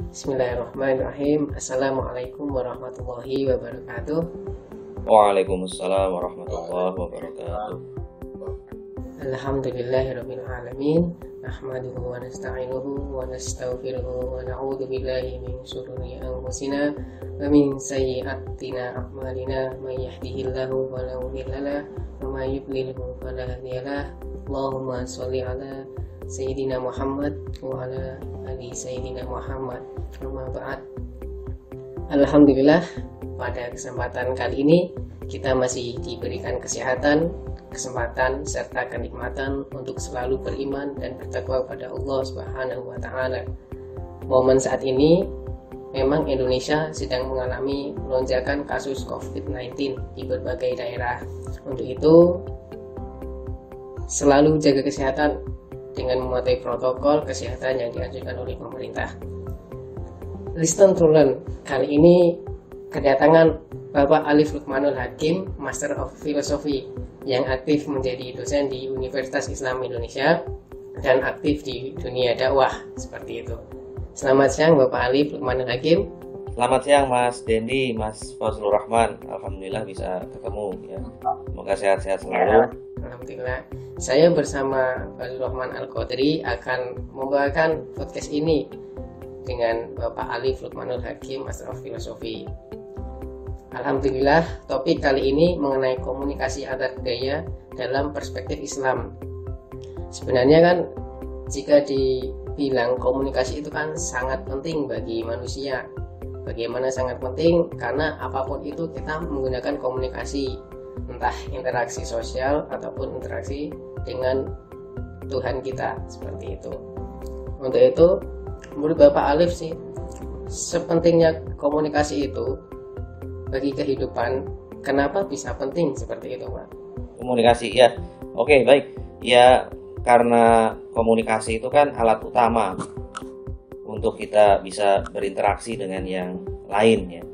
Bismillahirrahmanirrahim. Assalamualaikum warahmatullahi wabarakatuh. Waalaikumsalam warahmatullahi wabarakatuh. Alhamdulillahirabbil alamin. Nahmaduhu wa nasta'inuhu wa nastaghfiruhu wa na'udzu billahi min shururi anfusina wa min sayyiati a'malina. May yahdihillahu fala mudilla lahu wa may yudlilhu fala hadiya lahu. Allahumma shalli ala Sayyidina Muhammad wa ala ali Sayyidina Muhammad. Amma ba'd. Alhamdulillah, pada kesempatan kali ini kita masih diberikan kesehatan, kesempatan serta kenikmatan untuk selalu beriman dan bertakwa kepada Allah Subhanahu wa taala. Momen saat ini memang Indonesia sedang mengalami lonjakan kasus COVID-19 di berbagai daerah. Untuk itu selalu jaga kesehatan dengan mematuhi protokol kesehatan yang dianjurkan oleh pemerintah. Listen to Learn kali ini kedatangan Bapak Alif Lukmanul Hakim, Master of Philosophy, yang aktif menjadi dosen di Universitas Islam Indonesia dan aktif di dunia dakwah seperti itu. Selamat siang Bapak Alif Lukmanul Hakim. Selamat siang Mas Dendi, Mas Fazlur Rahman. Alhamdulillah bisa ketemu ya. Semoga sehat-sehat selalu. Alhamdulillah. Saya bersama Fazlur Rahman Al-Qadri akan membawakan podcast ini dengan Bapak Alif Lukmanul Hakim, Master of Philosophy. Alhamdulillah, topik kali ini mengenai komunikasi antar budaya dalam perspektif Islam. Sebenarnya kan jika dibilang komunikasi itu kan sangat penting bagi manusia. Bagaimana sangat penting? Karena apapun itu kita menggunakan komunikasi, entah interaksi sosial ataupun interaksi dengan Tuhan kita, seperti itu. Untuk itu, menurut Bapak Alif sih, sepentingnya komunikasi itu bagi kehidupan, kenapa bisa penting seperti itu, Pak? Komunikasi ya. Oke, baik. Ya, karena komunikasi itu kan alat utama untuk kita bisa berinteraksi dengan yang lain ya.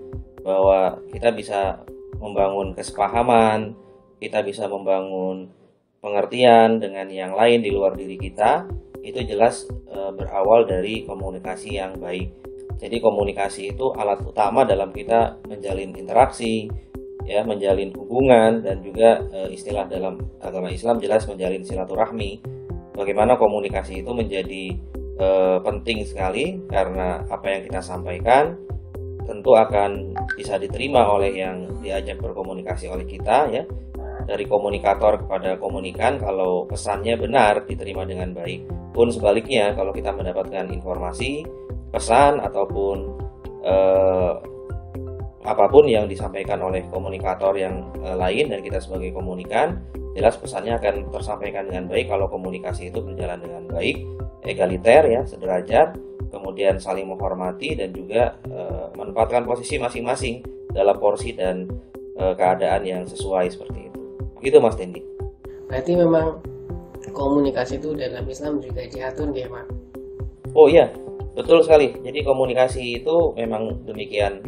Bahwa kita bisa membangun kesepahaman, kita bisa membangun pengertian dengan yang lain di luar diri kita. Itu jelas berawal dari komunikasi yang baik. Jadi komunikasi itu alat utama dalam kita menjalin interaksi, ya, menjalin hubungan, dan juga istilah dalam agama Islam jelas menjalin silaturahmi. Bagaimana komunikasi itu menjadi penting sekali karena apa yang kita sampaikan tentu akan bisa diterima oleh yang diajak berkomunikasi oleh kita ya. Dari komunikator kepada komunikan, kalau pesannya benar diterima dengan baik. Pun sebaliknya, kalau kita mendapatkan informasi, pesan ataupun apapun yang disampaikan oleh komunikator yang lain dan kita sebagai komunikan, jelas pesannya akan tersampaikan dengan baik kalau komunikasi itu berjalan dengan baik, egaliter ya, sederajat, kemudian saling menghormati dan juga menempatkan posisi masing-masing dalam porsi dan keadaan yang sesuai seperti itu. Gitu Mas Dendi. Berarti memang komunikasi itu dalam Islam juga diatur ya, Pak? Oh iya, betul sekali. Jadi komunikasi itu memang demikian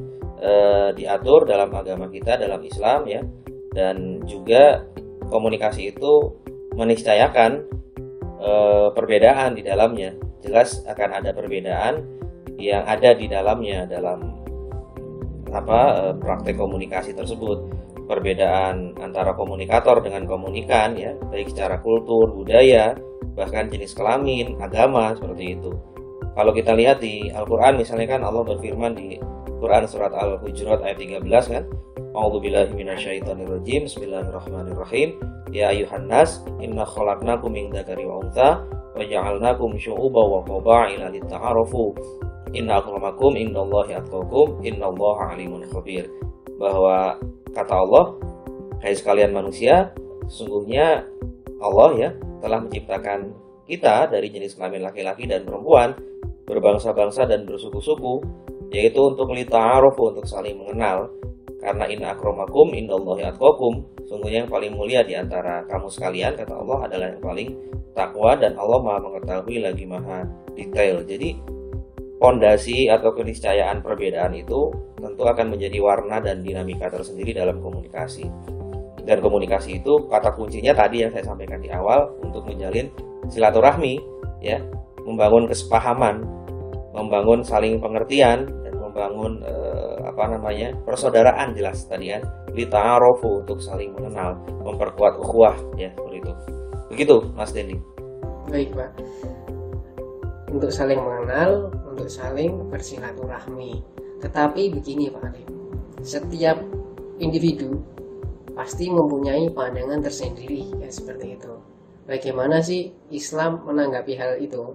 diatur dalam agama kita, dalam Islam ya. Dan juga komunikasi itu meniscayakan perbedaan di dalamnya. Jelas akan ada perbedaan yang ada di dalamnya dalam praktek komunikasi tersebut. Perbedaan antara komunikator dengan komunikan ya, baik secara kultur, budaya, bahkan jenis kelamin, agama, seperti itu. Kalau kita lihat di Al-Quran misalnya kan Allah berfirman di Quran surat Al-Hujurat ayat 13 kan, A'udzubillahi minasyaitonirrajim, Bismillahirrahmanirrahim. Ya ayuhan nas, inna khalaqnakum min dzakari wa untha wa ja'alnakum syu'uban wa qabaila lita'arafu. Inna akramakum indallahi atqakum, innallaha alimun khabir. Bahwa kata Allah, hai sekalian manusia, sesungguhnya Allah ya telah menciptakan kita dari jenis kelamin laki-laki dan perempuan, berbangsa-bangsa dan bersuku-suku, yaitu untuk lita'arufu, untuk saling mengenal. Karena inna akramakum indallahi atqakum, sungguhnya yang paling mulia di antara kamu sekalian, kata Allah, adalah yang paling takwa, dan Allah Maha mengetahui lagi Maha detail. Jadi fondasi atau keniscayaan perbedaan itu tentu akan menjadi warna dan dinamika tersendiri dalam komunikasi. Dan komunikasi itu kata kuncinya tadi yang saya sampaikan di awal, untuk menjalin silaturahmi ya, membangun kesepahaman, membangun saling pengertian dan membangun persaudaraan, jelas tadi kan, lita'arofu, untuk saling mengenal, memperkuat ukhuwah, ya seperti itu. Begitu Mas Dendi. Baik Pak, untuk saling mengenal, untuk saling bersilaturahmi. Tetapi begini Pak Alif, setiap individu pasti mempunyai pandangan tersendiri, ya seperti itu. Bagaimana sih Islam menanggapi hal itu?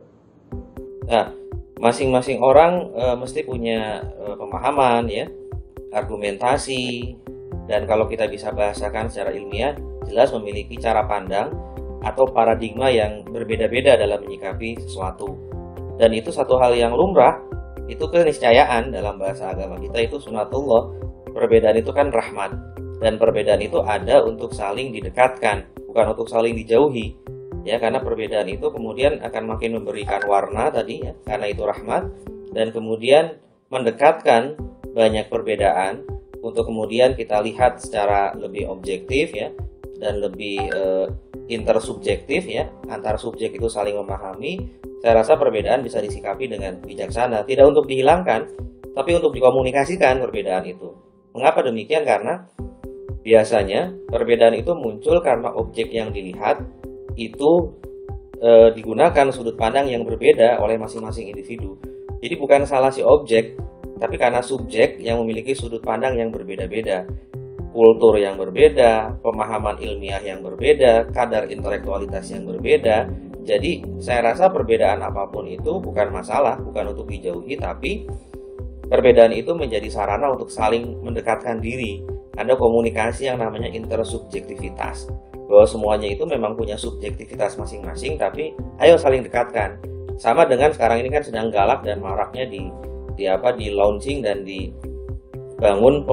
Nah, masing-masing orang mesti punya pemahaman, ya, argumentasi, dan kalau kita bisa bahasakan secara ilmiah, jelas memiliki cara pandang atau paradigma yang berbeda-beda dalam menyikapi sesuatu. Dan itu satu hal yang lumrah, itu keniscayaan dalam bahasa agama kita, itu sunatullah. Perbedaan itu kan rahmat, dan perbedaan itu ada untuk saling didekatkan, bukan untuk saling dijauhi. Ya, karena perbedaan itu kemudian akan makin memberikan warna tadi, ya, karena itu rahmat, dan kemudian mendekatkan banyak perbedaan untuk kemudian kita lihat secara lebih objektif, ya, dan lebih intersubjektif, ya, antar subjek itu saling memahami. Saya rasa perbedaan bisa disikapi dengan bijaksana, tidak untuk dihilangkan, tapi untuk dikomunikasikan perbedaan itu. Mengapa demikian? Karena biasanya perbedaan itu muncul karena objek yang dilihat itu digunakan sudut pandang yang berbeda oleh masing-masing individu. Jadi bukan salah si objek, tapi karena subjek yang memiliki sudut pandang yang berbeda-beda, kultur yang berbeda, pemahaman ilmiah yang berbeda, kadar intelektualitas yang berbeda. Jadi saya rasa perbedaan apapun itu bukan masalah, bukan untuk dijauhi, tapi perbedaan itu menjadi sarana untuk saling mendekatkan diri. Ada komunikasi yang namanya intersubjektivitas, bahwa semuanya itu memang punya subjektivitas masing-masing, tapi ayo saling dekatkan. Sama dengan sekarang ini kan sedang galak dan maraknya di launching dan dibangun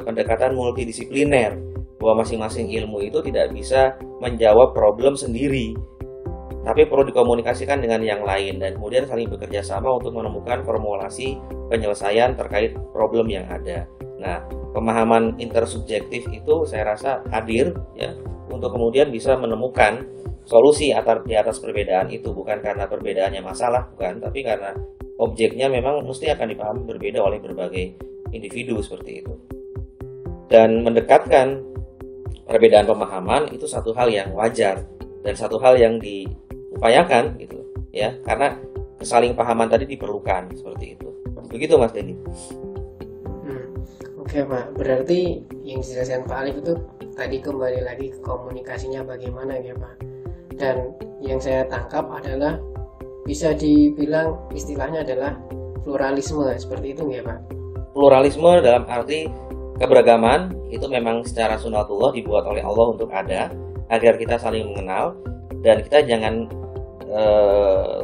pendekatan multidisipliner, bahwa masing-masing ilmu itu tidak bisa menjawab problem sendiri, tapi perlu dikomunikasikan dengan yang lain dan kemudian saling bekerja sama untuk menemukan formulasi penyelesaian terkait problem yang ada. Nah, pemahaman intersubjektif itu saya rasa hadir, ya, untuk kemudian bisa menemukan solusi di atas perbedaan itu, bukan karena perbedaannya masalah, bukan, tapi karena objeknya memang mesti akan dipahami berbeda oleh berbagai individu seperti itu. Dan mendekatkan perbedaan pemahaman itu satu hal yang wajar dan satu hal yang diupayakan gitu, ya, karena kesalingpahaman tadi diperlukan seperti itu. Begitu Mas Denny. Oke Pak, berarti yang dijelaskan Pak Alif itu tadi kembali lagi ke komunikasinya bagaimana ya Pak. Dan yang saya tangkap adalah bisa dibilang istilahnya adalah pluralisme, seperti itu ya Pak. Pluralisme dalam arti keberagaman itu memang secara sunatullah dibuat oleh Allah untuk ada, agar kita saling mengenal, dan kita jangan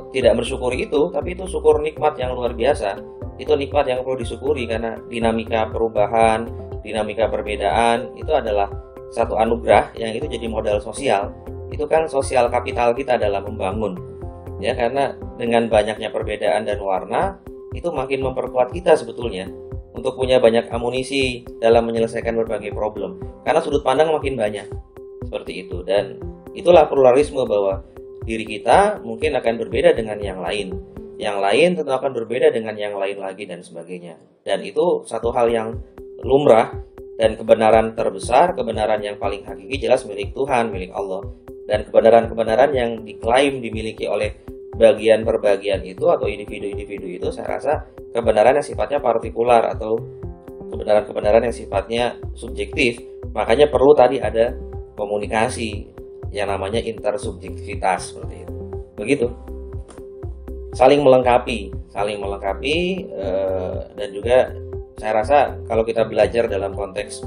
tidak bersyukuri itu, tapi itu syukur nikmat yang luar biasa. Itu nikmat yang perlu disyukuri, karena dinamika perubahan, dinamika perbedaan itu adalah satu anugerah yang itu jadi modal sosial. Itu kan sosial kapital kita dalam membangun, ya, karena dengan banyaknya perbedaan dan warna itu makin memperkuat kita sebetulnya untuk punya banyak amunisi dalam menyelesaikan berbagai problem, karena sudut pandang makin banyak seperti itu. Dan itulah pluralisme, bahwa diri kita mungkin akan berbeda dengan yang lain tentu akan berbeda dengan yang lain lagi, dan sebagainya. Dan itu satu hal yang lumrah, dan kebenaran terbesar, kebenaran yang paling hakiki jelas milik Tuhan, milik Allah. Dan kebenaran-kebenaran yang diklaim dimiliki oleh bagian per bagian itu atau individu-individu itu, saya rasa kebenaran yang sifatnya partikular atau kebenaran-kebenaran yang sifatnya subjektif. Makanya perlu tadi ada komunikasi yang namanya intersubjektivitas seperti itu. Begitu. Saling melengkapi, dan juga saya rasa kalau kita belajar dalam konteks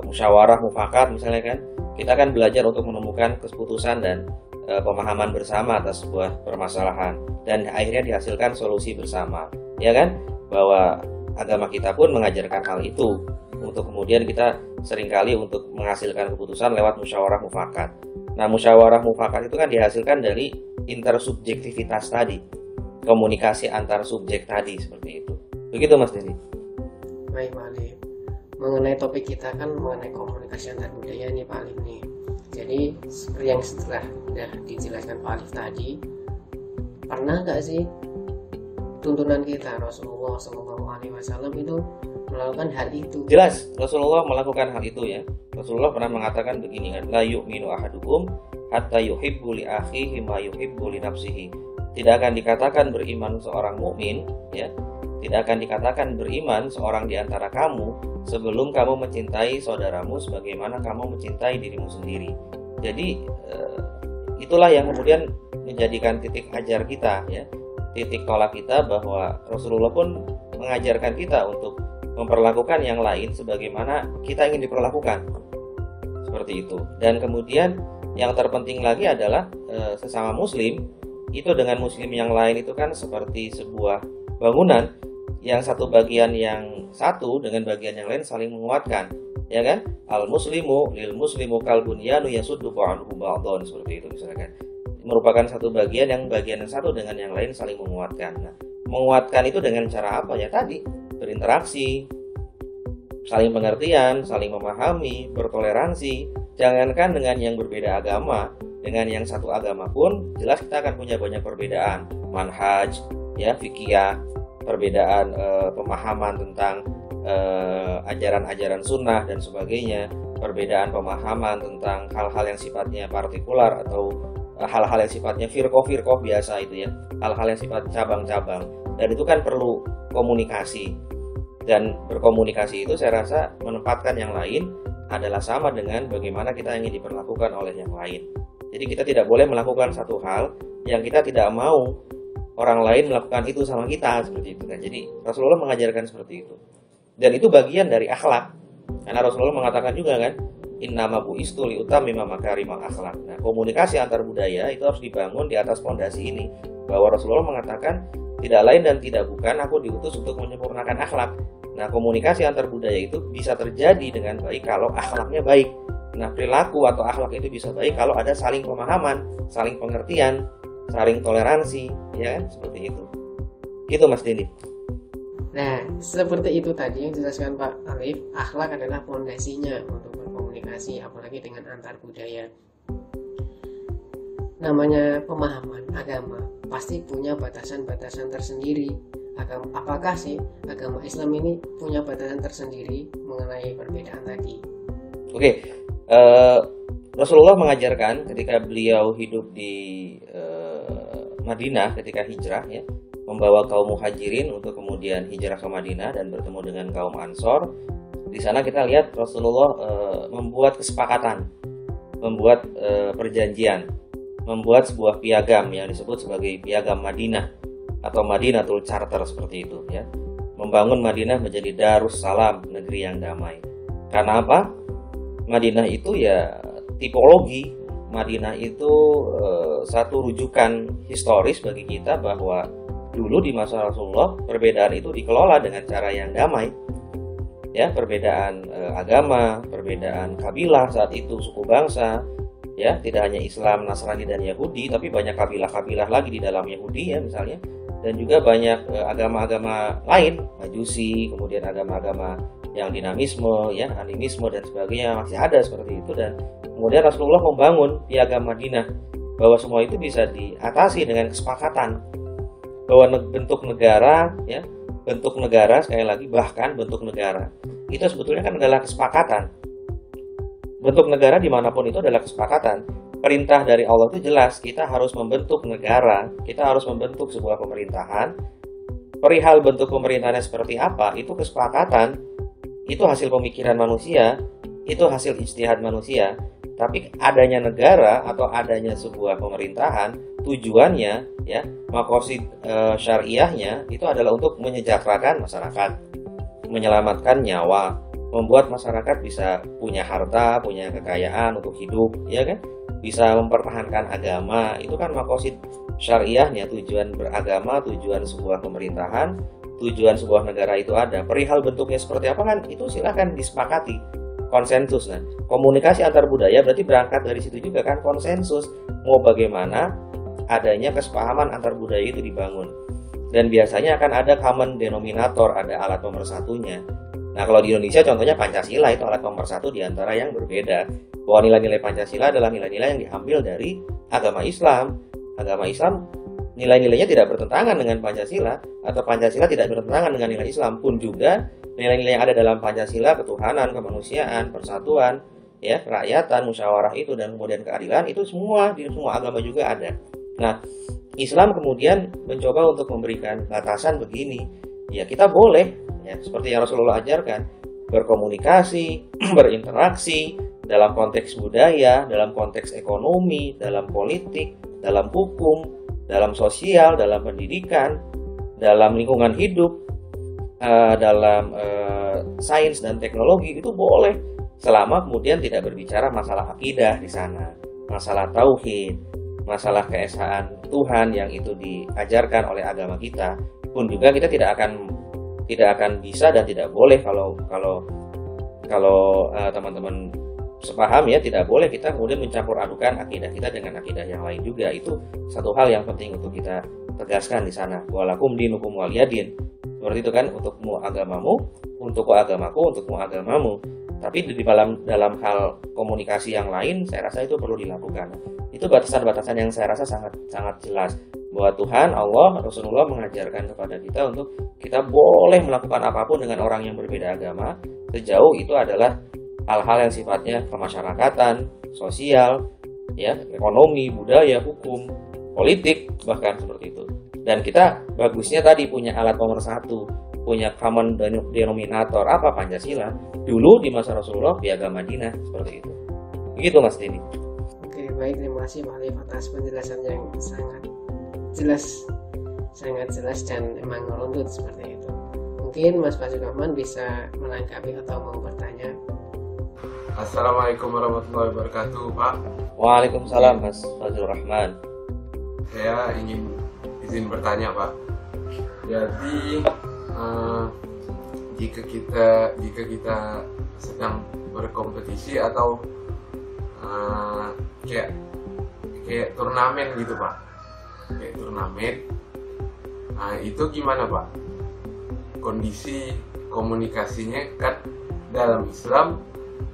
musyawarah mufakat misalnya kan, kita kan belajar untuk menemukan keputusan dan pemahaman bersama atas sebuah permasalahan, dan akhirnya dihasilkan solusi bersama, ya kan, bahwa agama kita pun mengajarkan hal itu, untuk kemudian kita seringkali untuk menghasilkan keputusan lewat musyawarah mufakat. Nah, musyawarah mufakat itu kan dihasilkan dari intersubjektivitas tadi, komunikasi antar subjek tadi, seperti itu. Begitu Mas Dedi. Baik Pak Alif, mengenai topik kita kan mengenai komunikasi antar budaya nih Pak Alif nih. Jadi seperti yang setelah sudah dijelaskan Pak Alif tadi, pernah nggak sih tuntunan kita. Rasulullah SAW itu melakukan hal itu. Jelas Rasulullah melakukan hal itu ya. Rasulullah pernah mengatakan begini kan, la yu'minu ahadukum hatta yuhibbu li akhihi ma yuhibbu li nafsihi. Tidak akan dikatakan beriman seorang mukmin ya. Tidak akan dikatakan beriman seorang di antara kamu sebelum kamu mencintai saudaramu sebagaimana kamu mencintai dirimu sendiri. Jadi itulah yang kemudian menjadikan titik ajar kita ya. Titik tolak kita bahwa Rasulullah pun mengajarkan kita untuk memperlakukan yang lain sebagaimana kita ingin diperlakukan. Seperti itu. Dan kemudian yang terpenting lagi adalah sesama muslim itu dengan muslim yang lain itu kan seperti sebuah bangunan yang satu bagian yang satu dengan bagian yang lain saling menguatkan, ya kan? Al muslimu lil muslimu kal bunyanu yasuddu anhu ba'dun, seperti itu misalkan. Merupakan satu bagian yang satu dengan yang lain saling menguatkan. Nah, menguatkan itu dengan cara apa ya tadi? Berinteraksi, saling pengertian, saling memahami, bertoleransi. Jangankan dengan yang berbeda agama, dengan yang satu agama pun jelas kita akan punya banyak perbedaan, manhaj, ya, fikih, perbedaan pemahaman tentang ajaran-ajaran sunnah dan sebagainya, perbedaan pemahaman tentang hal-hal yang sifatnya partikular atau hal-hal yang sifatnya firqoh biasa itu ya, hal-hal yang sifat cabang-cabang, dan itu kan perlu komunikasi. Dan berkomunikasi itu saya rasa menempatkan yang lain adalah sama dengan bagaimana kita ingin diperlakukan oleh yang lain. Jadi kita tidak boleh melakukan satu hal yang kita tidak mau orang lain melakukan itu sama kita, seperti itu kan. Jadi Rasulullah mengajarkan seperti itu. Dan itu bagian dari akhlak. Karena Rasulullah mengatakan juga kan, innama bu'istu liutammima makarimal akhlak. Nah, komunikasi antar budaya itu harus dibangun di atas fondasi ini. Bahwa Rasulullah mengatakan tidak lain dan tidak bukan aku diutus untuk menyempurnakan akhlak. Nah, komunikasi antar budaya itu bisa terjadi dengan baik kalau akhlaknya baik. Nah, perilaku atau akhlak itu bisa baik kalau ada saling pemahaman, saling pengertian, saling toleransi, ya kan? Seperti itu. Itu Mas Dini. Nah, seperti itu tadi yang dijelaskan Pak Alif, akhlak adalah fondasinya untuk berkomunikasi, apalagi dengan antar budaya. Namanya pemahaman agama pasti punya batasan-batasan tersendiri. Apakah sih agama Islam ini punya batasan tersendiri mengenai perbedaan tadi? Oke, Rasulullah mengajarkan ketika beliau hidup di Madinah ketika hijrah ya, membawa kaum muhajirin untuk kemudian hijrah ke Madinah dan bertemu dengan kaum Ansor. Di sana kita lihat Rasulullah membuat kesepakatan, membuat perjanjian, membuat sebuah piagam yang disebut sebagai piagam Madinah atau Madinatul Charter, seperti itu ya. Membangun Madinah menjadi Darussalam, negeri yang damai. Karena apa? Madinah itu ya tipologi. Madinah itu satu rujukan historis bagi kita bahwa dulu di masa Rasulullah perbedaan itu dikelola dengan cara yang damai. Ya, perbedaan agama, perbedaan kabilah saat itu, suku bangsa, ya, tidak hanya Islam, Nasrani dan Yahudi, tapi banyak kabilah-kabilah lagi di dalam Yahudi ya misalnya, dan juga banyak agama-agama lain, Majusi, kemudian agama-agama yang dinamisme, ya, animisme dan sebagainya masih ada seperti itu. Dan kemudian Rasulullah membangun piagam Madinah bahwa semua itu bisa diatasi dengan kesepakatan bahwa bentuk negara, ya, bentuk negara sekali lagi bahkan bentuk negara itu sebetulnya kan adalah kesepakatan. Bentuk negara dimanapun itu adalah kesepakatan. Perintah dari Allah itu jelas, kita harus membentuk negara, kita harus membentuk sebuah pemerintahan. Perihal bentuk pemerintahannya seperti apa, itu kesepakatan, itu hasil pemikiran manusia, itu hasil ijtihad manusia. Tapi adanya negara atau adanya sebuah pemerintahan, tujuannya, ya, maqasid syariahnya itu adalah untuk menyejahterakan masyarakat, menyelamatkan nyawa, membuat masyarakat bisa punya harta, punya kekayaan untuk hidup, ya kan? Bisa mempertahankan agama, itu kan maqasid syariahnya, tujuan beragama, tujuan sebuah pemerintahan, tujuan sebuah negara itu ada. Perihal bentuknya seperti apa kan itu silahkan disepakati, konsensus. Nah, komunikasi antar budaya berarti berangkat dari situ juga kan, konsensus mau bagaimana adanya kesepahaman antar budaya itu dibangun. Dan biasanya akan ada common denominator, ada alat pemersatunya. Nah, kalau di Indonesia contohnya Pancasila itu alat pemersatu di antara yang berbeda. Bahwa nilai-nilai Pancasila adalah nilai-nilai yang diambil dari agama Islam. Agama Islam nilai-nilainya tidak bertentangan dengan Pancasila atau Pancasila tidak bertentangan dengan nilai Islam, pun juga nilai-nilai yang ada dalam Pancasila, ketuhanan, kemanusiaan, persatuan, ya, kerakyatan, musyawarah itu, dan kemudian keadilan, itu semua di semua agama juga ada. Nah, Islam kemudian mencoba untuk memberikan batasan begini, ya kita boleh, ya, seperti yang Rasulullah ajarkan, berkomunikasi, berinteraksi dalam konteks budaya, dalam konteks ekonomi, dalam politik, dalam hukum, dalam sosial, dalam pendidikan, dalam lingkungan hidup, dalam sains dan teknologi, itu boleh, selama kemudian tidak berbicara masalah akidah di sana, masalah tauhid, masalah keesaan Tuhan yang itu diajarkan oleh agama kita. Pun juga kita tidak akan bisa dan tidak boleh kalau teman-teman sepaham, ya, tidak boleh kita kemudian mencampur adukan akidah kita dengan akidah yang lain juga. Itu satu hal yang penting untuk kita tegaskan di sana. Walakum dinukum waliyadin. Seperti itu kan, untukmu agamamu, untukku agamaku, untukmu agamamu. Tapi di dalam hal komunikasi yang lain, saya rasa itu perlu dilakukan. Itu batasan-batasan yang saya rasa sangat jelas, bahwa Tuhan, Allah, Rasulullah mengajarkan kepada kita untuk kita boleh melakukan apapun dengan orang yang berbeda agama, sejauh itu adalah hal-hal yang sifatnya kemasyarakatan, sosial, ya, ekonomi, budaya, hukum, politik, bahkan seperti itu. Dan kita bagusnya tadi punya alat nomor satu, punya common denominator, apa? Pancasila. Dulu di masa Rasulullah, Piagam Madinah, seperti itu. Begitu Mas Dini. Oke, baik, terima kasih Pak Alif atas penjelasan yang sangat jelas dan emang meruntut seperti itu. Mungkin Mas Fazlur Rahman bisa menanggapi atau mau bertanya. Assalamualaikum warahmatullahi wabarakatuh, Pak. Waalaikumsalam, Mas Fazlur Rahman. Saya ingin izin bertanya, Pak. Jadi jika kita sedang berkompetisi atau kayak turnamen gitu, Pak. Kayak turnamen. Nah, itu gimana, Pak? Kondisi komunikasinya kan dalam Islam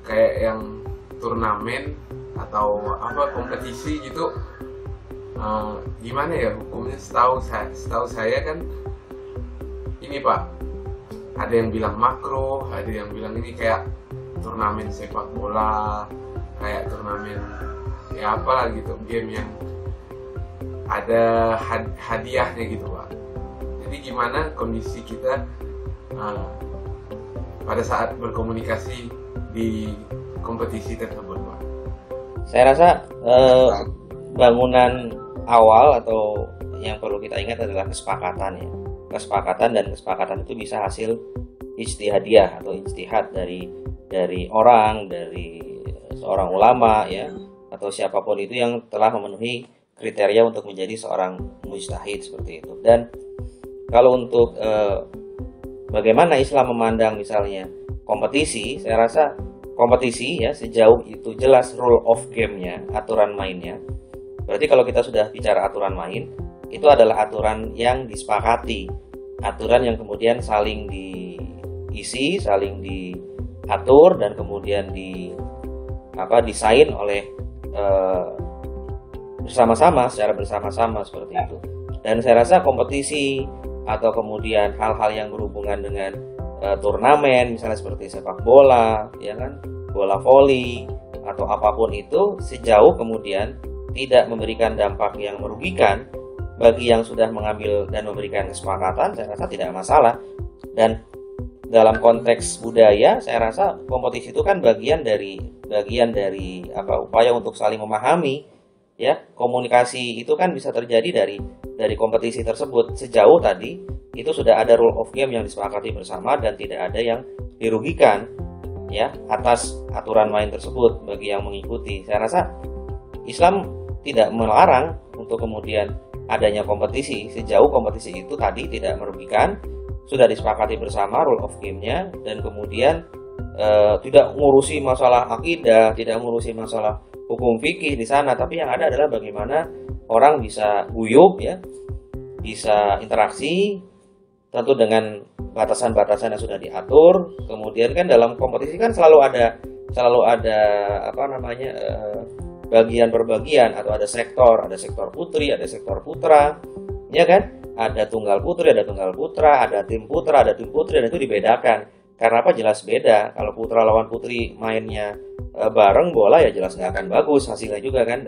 kayak yang turnamen atau apa kompetisi gitu, gimana ya hukumnya? Setahu saya kan ini, Pak, ada yang bilang makruh, ada yang bilang ini kayak turnamen sepak bola, kayak turnamen ya apalah gitu, game yang ada hadiahnya gitu, Pak. Jadi gimana kondisi kita pada saat berkomunikasi di kompetisi tersebut, Pak? Saya rasa bangunan awal atau yang perlu kita ingat adalah kesepakatan, ya. Kesepakatan itu bisa hasil ijtihadiyah atau ijtihad dari orang, dari seorang ulama, ya, atau siapapun itu yang telah memenuhi kriteria untuk menjadi seorang mujtahid, seperti itu. Dan kalau untuk bagaimana Islam memandang misalnya kompetisi, saya rasa kompetisi, ya, sejauh itu jelas rule of game-nya, aturan mainnya. Berarti kalau kita sudah bicara aturan main, itu adalah aturan yang disepakati, aturan yang kemudian saling diisi, saling diatur, dan kemudian disain oleh secara bersama-sama seperti itu. Dan saya rasa kompetisi atau kemudian hal-hal yang berhubungan dengan turnamen, misalnya seperti sepak bola, ya kan, bola voli atau apapun itu, sejauh kemudian tidak memberikan dampak yang merugikan bagi yang sudah mengambil dan memberikan kesepakatan, saya rasa tidak masalah. Dan dalam konteks budaya, saya rasa kompetisi itu kan bagian dari upaya untuk saling memahami, ya. Komunikasi itu kan bisa terjadi dari kompetisi tersebut, sejauh tadi itu sudah ada rule of game yang disepakati bersama dan tidak ada yang dirugikan, ya, atas aturan main tersebut bagi yang mengikuti. Saya rasa Islam tidak melarang untuk kemudian adanya kompetisi, sejauh kompetisi itu tadi tidak merugikan, sudah disepakati bersama rule of game-nya, dan kemudian tidak mengurusi masalah akidah, tidak mengurusi masalah hukum fikih di sana, tapi yang ada adalah bagaimana orang bisa guyub, ya, bisa interaksi, tentu dengan batasan-batasan yang sudah diatur. Kemudian kan dalam kompetisi kan selalu ada bagian per bagian, atau ada sektor putri, ada sektor putra, ya kan? Ada tunggal putri, ada tunggal putra, ada tim putra, ada tim putri, dan itu dibedakan. Karena apa? Jelas beda. Kalau putra lawan putri mainnya bareng bola ya jelas nggak akan bagus hasilnya juga kan,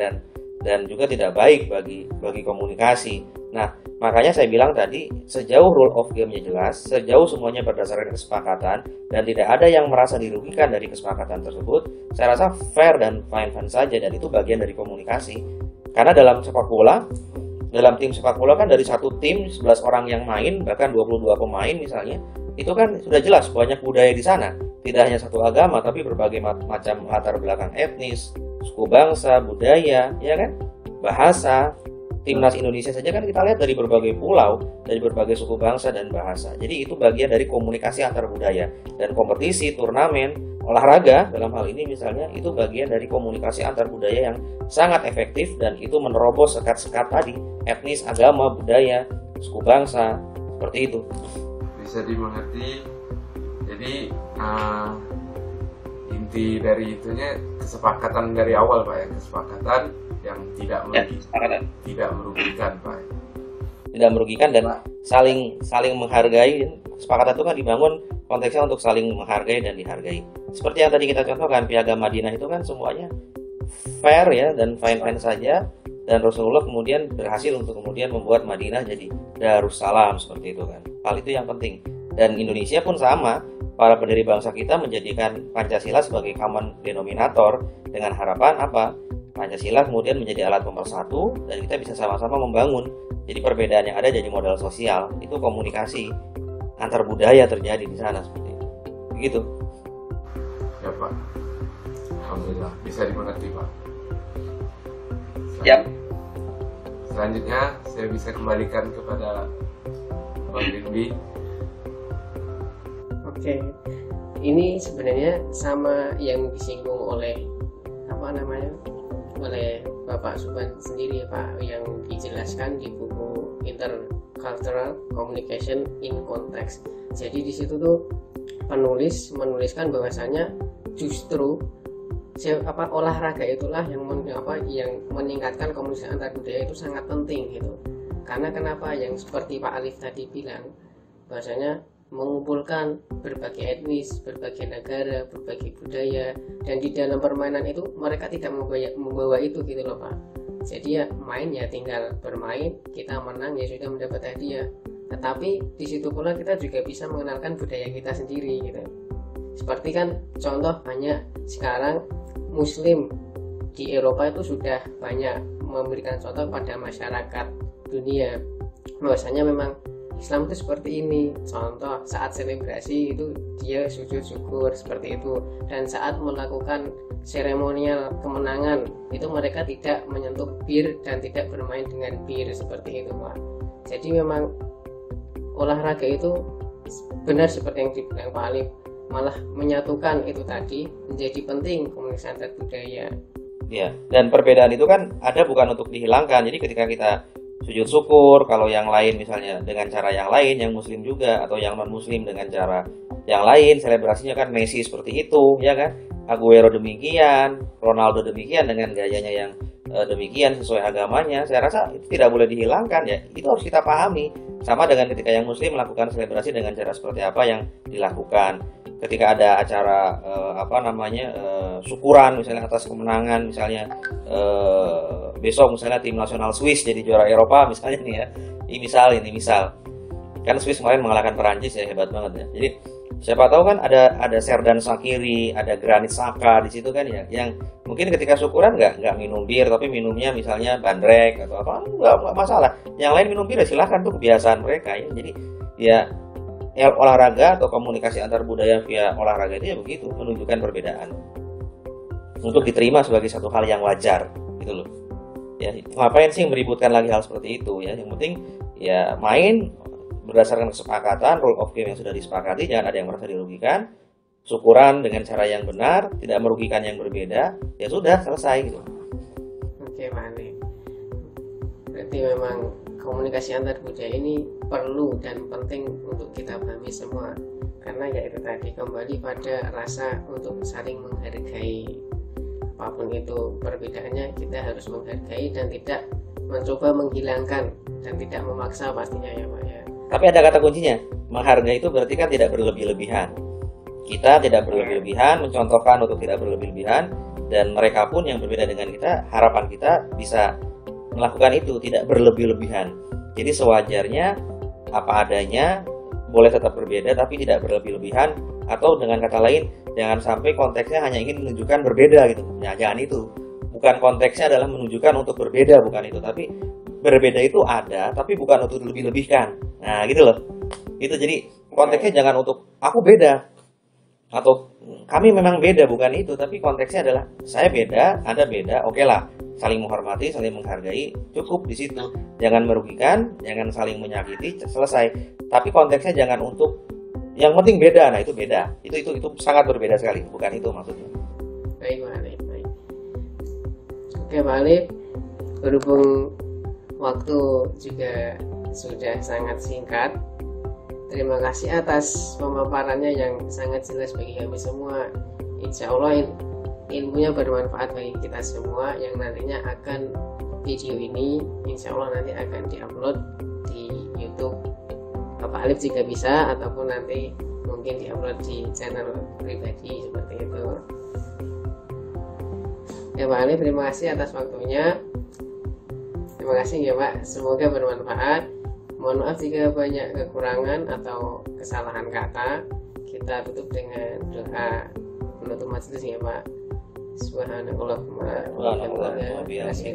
dan juga tidak baik bagi komunikasi. Nah, makanya saya bilang tadi, sejauh rule of game-nya jelas, sejauh semuanya berdasarkan kesepakatan dan tidak ada yang merasa dirugikan dari kesepakatan tersebut, saya rasa fair dan fine-fine saja, dan itu bagian dari komunikasi. Karena dalam sepak bola, dalam tim sepak bola kan dari satu tim 11 orang yang main, bahkan 22 pemain misalnya, itu kan sudah jelas banyak budaya di sana. Tidak hanya satu agama, tapi berbagai macam latar belakang etnis, suku bangsa, budaya, ya kan? Bahasa. Timnas Indonesia saja kan kita lihat dari berbagai pulau, dari berbagai suku bangsa dan bahasa. Jadi itu bagian dari komunikasi antar budaya. Dan kompetisi, turnamen, olahraga dalam hal ini misalnya, itu bagian dari komunikasi antar budaya yang sangat efektif, dan itu menerobos sekat-sekat tadi, etnis, agama, budaya, suku bangsa, seperti itu. Bisa dimengerti. Jadi inti dari itunya kesepakatan dari awal Pak ya, kesepakatan yang tidak merugikan Pak. Tidak merugikan dan saling menghargai. Kesepakatan itu kan dibangun konteksnya untuk saling menghargai dan dihargai. Seperti yang tadi kita contohkan, Piagam Madinah itu kan semuanya fair ya dan fine-fine saja, dan Rasulullah kemudian berhasil untuk kemudian membuat Madinah jadi Darussalam seperti itu kan. Hal itu yang penting. Dan Indonesia pun sama, para pendiri bangsa kita menjadikan Pancasila sebagai common denominator dengan harapan apa? Pancasila kemudian menjadi alat pemersatu dan kita bisa sama-sama membangun. Jadi perbedaan yang ada jadi modal sosial. Itu komunikasi antar budaya terjadi di sana seperti itu. Begitu. Ya Pak. Alhamdulillah bisa dimengerti Pak. Siap. Selanjutnya saya bisa kembalikan kepada Bang Rindy. Oke, ini sebenarnya sama yang disinggung oleh oleh Bapak Subhan sendiri ya Pak, yang dijelaskan di buku Intercultural Communication in Context. Jadi di situ tuh penulis menuliskan bahwasanya justru olahraga itulah yang meningkatkan komunikasi antar budaya itu sangat penting gitu. Karena kenapa? Yang seperti Pak Alif tadi bilang, bahwasanya mengumpulkan berbagai etnis, berbagai negara, berbagai budaya, dan di dalam permainan itu mereka tidak membawa itu gitu loh Pak. Jadi ya main ya tinggal bermain, kita menang ya sudah mendapat hadiah. Tetapi di situ pula kita juga bisa mengenalkan budaya kita sendiri gitu. Seperti kan contoh banyak sekarang Muslim di Eropa itu sudah banyak memberikan contoh pada masyarakat dunia bahwasanya memang Islam itu seperti ini. Contoh saat selebrasi itu dia sujud syukur seperti itu, dan saat melakukan seremonial kemenangan itu mereka tidak menyentuh bir dan tidak bermain dengan bir seperti itu Pak. Jadi memang olahraga itu benar seperti yang dibilang Pak Alif, malah menyatukan itu tadi, menjadi penting komunikasi antar budaya. Ya, dan perbedaan itu kan ada bukan untuk dihilangkan. Jadi ketika kita sujud syukur, kalau yang lain misalnya dengan cara yang lain, yang muslim juga atau yang non muslim dengan cara yang lain, selebrasinya kan Messi seperti itu ya kan, Aguero demikian, Ronaldo demikian dengan gayanya yang demikian sesuai agamanya. Saya rasa itu tidak boleh dihilangkan ya, itu harus kita pahami. Sama dengan ketika yang muslim melakukan selebrasi dengan cara seperti apa yang dilakukan. Ketika ada acara syukuran misalnya atas kemenangan, misalnya besok misalnya tim nasional Swiss jadi juara Eropa misalnya nih ya, ini misal kan Swiss kemarin mengalahkan Perancis ya, hebat banget ya. Jadi siapa tahu kan ada Serdan Shaqiri, ada Granit Xhaka di situ kan ya, yang mungkin ketika syukuran nggak minum bir, tapi minumnya misalnya bandrek atau apa, nggak masalah. Yang lain minum bir ya silahkan, tuh kebiasaan mereka ya. Jadi ya olahraga atau komunikasi antar budaya via olahraga itu ya begitu, menunjukkan perbedaan untuk diterima sebagai satu hal yang wajar gitu loh ya. Ngapain sih meributkan lagi hal seperti itu ya, yang penting ya main berdasarkan kesepakatan, rule of game yang sudah disepakati, jangan ada yang merasa dirugikan, syukuran dengan cara yang benar, tidak merugikan yang berbeda, ya sudah selesai gitu. Oke Pak Alif, berarti memang komunikasi antar budaya ini perlu dan penting untuk kita pahami semua, karena ya itu tadi kembali pada rasa untuk saling menghargai. Apapun itu perbedaannya, kita harus menghargai dan tidak mencoba menghilangkan dan tidak memaksa pastinya ya Pak ya. Tapi ada kata kuncinya, menghargai itu berarti kan tidak berlebih-lebihan. Kita tidak berlebih-lebihan, mencontohkan untuk tidak berlebih-lebihan, dan mereka pun yang berbeda dengan kita, harapan kita bisa melakukan itu, tidak berlebih-lebihan. Jadi sewajarnya, apa adanya, boleh tetap berbeda tapi tidak berlebih-lebihan, atau dengan kata lain, jangan sampai konteksnya hanya ingin menunjukkan berbeda gitu. Ya, jangan itu. Bukan konteksnya adalah menunjukkan untuk berbeda, bukan itu, tapi berbeda itu ada, tapi bukan untuk lebih-lebihkan. Nah, gitu loh. Itu jadi konteksnya jangan untuk aku beda atau kami memang beda, bukan itu, tapi konteksnya adalah saya beda, Anda beda, oke lah, saling menghormati, saling menghargai, cukup di situ. Jangan merugikan, jangan saling menyakiti, selesai. Tapi konteksnya jangan untuk yang penting beda. Nah, itu beda. Itu sangat berbeda sekali, bukan itu maksudnya. Baik Pak Alif, baik. Oke Pak Alif, berhubung waktu juga sudah sangat singkat, terima kasih atas pemaparannya yang sangat jelas bagi kami semua. Insya Allah ilmunya bermanfaat bagi kita semua, yang nantinya akan video ini insya Allah nanti akan diupload di YouTube Bapak Alif jika bisa, ataupun nanti mungkin diupload di channel pribadi seperti itu. Ya Pak Alif, terima kasih atas waktunya. Terima kasih ya Pak, semoga bermanfaat. Mohon maaf jika banyak kekurangan atau kesalahan kata. Kita tutup dengan doa penutup majelis ya Pak. Subhanallahumma wa bihamdihi.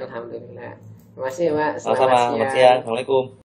Alhamdulillah. Terima kasih ya Pak. Selamat siang. Assalamualaikum.